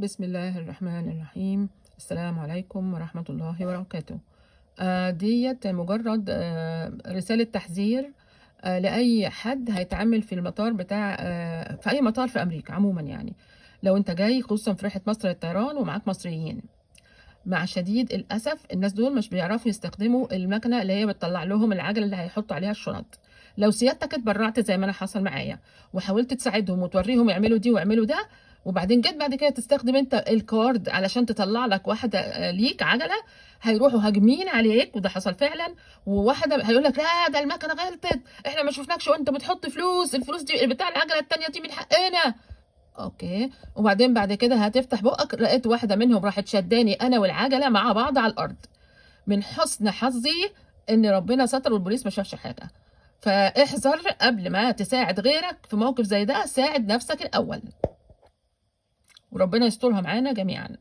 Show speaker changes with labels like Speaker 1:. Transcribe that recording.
Speaker 1: بسم الله الرحمن الرحيم. السلام عليكم ورحمة الله وبركاته. ديت مجرد رسالة تحذير لأي حد هيتعامل في المطار بتاع في أي مطار في أمريكا عموما، يعني لو أنت جاي خصوصا في رحلة مصر للطيران ومعاك مصريين. مع شديد الأسف الناس دول مش بيعرفوا يستخدموا المكنة اللي هي بتطلع لهم العجلة اللي هيحطوا عليها الشنط. لو سيادتك اتبرعت زي ما أنا حصل معايا وحاولت تساعدهم وتوريهم يعملوا دي ويعملوا ده، وبعدين جيت بعد كده تستخدم انت الكارد علشان تطلع لك واحدة ليك عجلة، هيروحوا هاجمين عليك، وده حصل فعلا. وواحدة هيقول لك لا ده المكنة غلطت، احنا ما شفناكش وانت بتحط فلوس، الفلوس دي بتاع العجلة التانية دي من حقنا. اوكي، وبعدين بعد كده هتفتح بقك، لقيت واحده منهم راحت شداني انا والعجله مع بعض على الارض. من حسن حظي ان ربنا ستر والبوليس ما شافش حاجه. فاحذر قبل ما تساعد غيرك في موقف زي ده، ساعد نفسك الاول وربنا يسترها معانا جميعا.